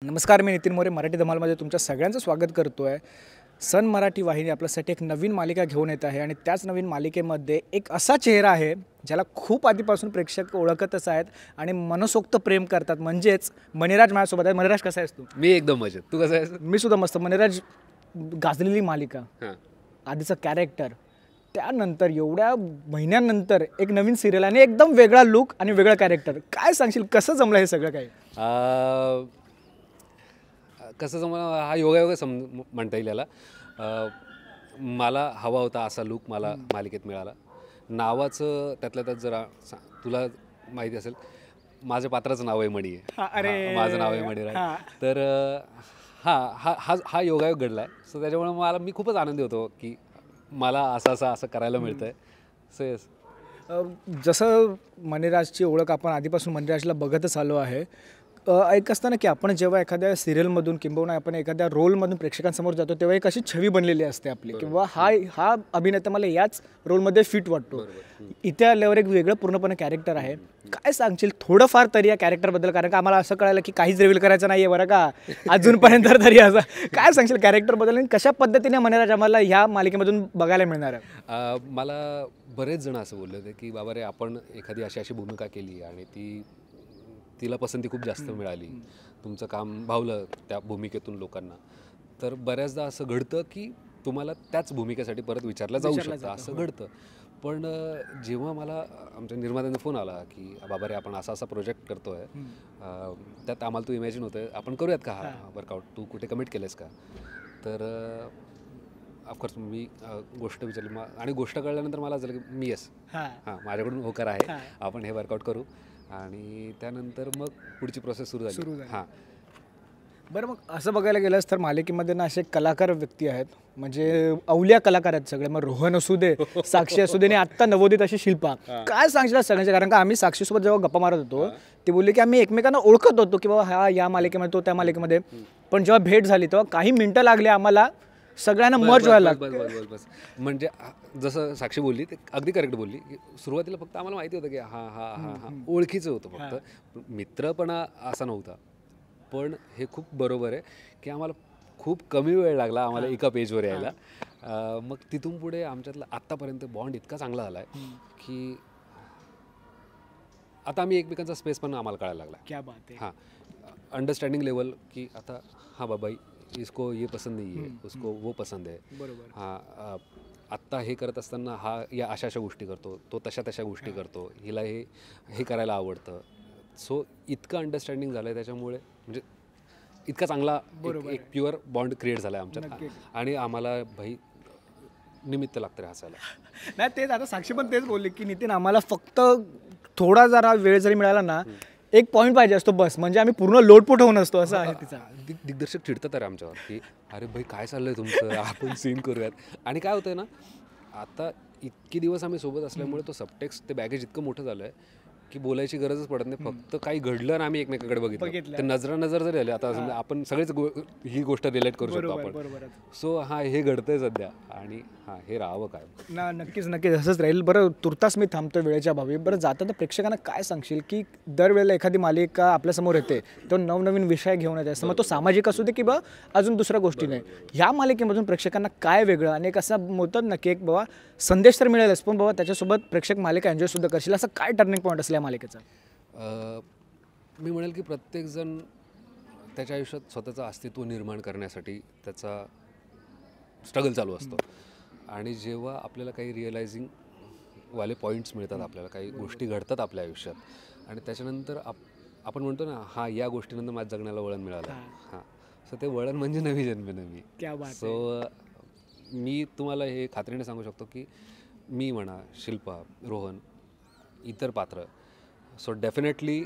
नमस्कार, मी नितीन मोरे मराठी धमालमध्ये तुमच्या सगळ्यांचं स्वागत करतो आहे. सन मराठी वाहिनी आपल्यासाठी एक नवीन मालिका घेऊन येत आहे आणि त्याच नवीन मालिकेमध्ये एक असा चेहरा आहे ज्याला खूप आधीपासून प्रेक्षक ओळखतच आहेत आणि मनसोक्त प्रेम करतात. म्हणजेच मणिराज माझ्यासोबत आहे. मणिराज, कसा आहेस तू? मी एकदम मजेत. तू कसा आहेस? मी सुद्धा मस्त. मणिराज, गाजलेली मालिका, आधीचं कॅरेक्टर, त्यानंतर एवढ्या महिन्यानंतर एक नवीन सिरियल आणि एकदम वेगळा लुक आणि वेगळं कॅरेक्टर. काय सांगशील, कसं जमलं हे सगळं काही? कसं जमलं, हा योगायोग म्हणता येईल याला. मला हवा होता असा लूक मला मालिकेत मिळाला. नावाचं त्यातल्या त्यात जरा तुला माहिती असेल, माझ्या पात्राचं नाव आहे मणी आहे. माझं नाव आहे मणिराज. तर हा योगायोग घडला आहे. सो त्याच्यामुळे मी खूपच आनंदी होतो की मला असं करायला मिळतं आहे. सो येस, जसं मणिराजची ओळख आपण आधीपासून मणिराजला बघतच आलो आहे. एक असतं ना की आपण जेव्हा एखाद्या सिरियलमधून किंबहुना आपण एखाद्या रोलमधून प्रेक्षकांसमोर जातो तेव्हा एक अशी छवी बनलेली असते आपली, किंवा हा अभिनेता मला याच रोलमध्ये फिट वाटतो. इथे आल्यावर एक वेगळं पूर्णपणे कॅरेक्टर आहे. काय सांगशील थोडंफार तरी या कॅरेक्टरबद्दल? कारण का आम्हाला असं कळालं की काहीच रिव्हील करायचं नाही आहे बरं का अजूनपर्यंत तरी. असं काय सांगशील कॅरेक्टरबद्दल आणि कशा पद्धतीने मणिराज आम्हाला ह्या मालिकेमधून बघायला मिळणार आहे? मला बरेच जण असं बोलले होते की बाबा रे, आपण एखादी अशी भूमिका केली आणि तिला पसंती खूप जास्त मिळाली, तुमचं काम भावलं त्या भूमिकेतून लोकांना. तर बऱ्याचदा असं घडतं की तुम्हाला त्याच भूमिकेसाठी परत विचारलं जाऊ शकतं, असं घडतं. पण जेव्हा मला आमच्या निर्मात्याने फोन आला की बाबा रे, आपण असा प्रोजेक्ट करतो आहे, त्यात आम्हाला तू इमॅजिन होतं आहे, आपण करूयात का हा वर्कआउट, तू कुठे कमिट केलंस का? तर ऑफकोर्स मी गोष्ट विचारली आणि गोष्ट कळल्यानंतर मला झालं की मी येस, माझ्याकडून होकार आहे, आपण हे वर्कआउट करू. आणि त्यानंतर मग पुढची प्रोसेस सुरू झाली. बरं, मग असं बघायला गेलंस तर मालिकेमध्ये ना असे कलाकार व्यक्ती आहेत, म्हणजे अवलिया कलाकार आहेत सगळे. मग रोहन असू दे, साक्षी असू दे, आणि आत्ता नवोदित अशी शिल्पा. काय सांगशील सगळ्यांचे? कारण का आम्ही साक्षीसोबत जेव्हा गप्पा मारत होतो ती बोलली की आम्ही एकमेकांना ओळखत होतो की बाबा हा या मालिकेमध्ये, तो त्या मालिकेमध्ये, पण जेव्हा भेट झाली तेव्हा काही मिनटं लागली आम्हाला सगळ्यांना मर्ज व्हायला. बस म्हणजे जसं साक्षी बोलली ते अगदी करेक्ट बोलली. सुरुवातीला फक्त आम्हाला माहिती होतं की हा ओळखीचं होतं, फक्त मित्रपणा असा नव्हता. पण हे खूप बरोबर आहे की आम्हाला खूप कमी वेळ लागला आम्हाला एका पेजवर यायला. मग तिथून पुढे आमच्यातला आत्तापर्यंत बॉन्ड इतका चांगला झाला आहे की आता आम्ही एकमेकांचा स्पेस पण आम्हाला कळायला लागला. क्या बात आहे. अंडरस्टँडिंग लेवल की आता बाबा इसको ये पसंद नहीं है, उसको वो पसंद है. बरोबर. आत्ता हे करत असताना हा या अशा गोष्टी करतो, तो तशा गोष्टी करतो, हिला हे करायला आवडतं. सो इतकं अंडरस्टँडिंग झालं आहे, त्याच्यामुळे म्हणजे इतका चांगला एक प्युअर बॉन्ड क्रिएट झाला आहे आमच्यात. आणि आम्हाला भाई निमित्त लागतं रे हसायला. नाही, तेच आता साक्षी पण तेच बोलली की नितीन, आम्हाला फक्त थोडा जरा वेळ जरी मिळाला ना, एक पॉईंट पाहिजे असतो बस, म्हणजे आम्ही पूर्ण लोटपोट होऊन असतो. असं आहे तिचा. दिग्दर्शक चिडतात अरे आमच्यावर की अरे भाई काय चाललंय तुमचं, आपण सीन करूयात. आणि काय होतंय ना, आता इतके दिवस आम्ही सोबत असल्यामुळे तो सबटेक्स्ट, ते बॅगेज इतकं मोठं झालं आहे की बोलायची गरजच पडत नाही. फक्त काही घडलं ना, आम्ही एकमेकाकडे बघितलं, ते नजर जरी आले, आता आपण सगळेच ही गोष्ट रिलेट करू शकतो आपण. सो हे घडतंय सध्या, आणि हे राहावं काय ना. नक्कीच असंच राहील. बरं, तुर्तास मी थांबतो वेळेच्या भावी. बरं, जाताना प्रेक्षकांना काय सांगशील की दरवेळेला एखादी मालिका आपल्यासमोर येते तो नवनवीन विषय घेऊन येते, असं मग तो सामाजिक असू दे किंवा अजून दुसऱ्या गोष्टी नाही, ह्या मालिकेमधून प्रेक्षकांना काय वेगळं आणि एक असं होतं ना की एक बाबा संदेश तर मिळेलच, पण बाबा त्याच्यासोबत प्रेक्षक मालिका एन्जॉय सुद्धा करशील, असं काय टर्निंग पॉईंट असल्या मालिकेचा? मी म्हणेल की प्रत्येकजण त्याच्या आयुष्यात स्वतःचं अस्तित्व निर्माण करण्यासाठी त्याचा स्ट्रगल चालू असतो. आणि जेव्हा आपल्याला काही रिअलायझिंग वाले पॉईंट्स मिळतात, आपल्याला काही गोष्टी घडतात आपल्या आयुष्यात, आणि त्याच्यानंतर आपण म्हणतो ना, या गोष्टीनंतर माझ्या जगण्याला वळण मिळालं. सो ते वळण म्हणजे नवी जन्मनवी. सो मी तुम्हाला हे खात्रीने सांगू शकतो की मी म्हणा, शिल्पा, रोहन, इतर पात्र, सो डेफिनेटली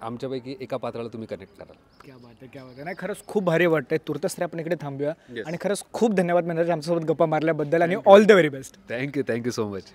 आमच्यापैकी एका पात्राला तुम्ही कनेक्ट कराल. क्या बात आहे. नाही, खरंच खूप भारी वाटतंय. तुर्तच आपण इकडे थांबूया. आणि खरंच खूप धन्यवाद मॅनेजर आमच्यासोबत गप्पा मारल्याबद्दल, आणि all the very best. Thank you so much.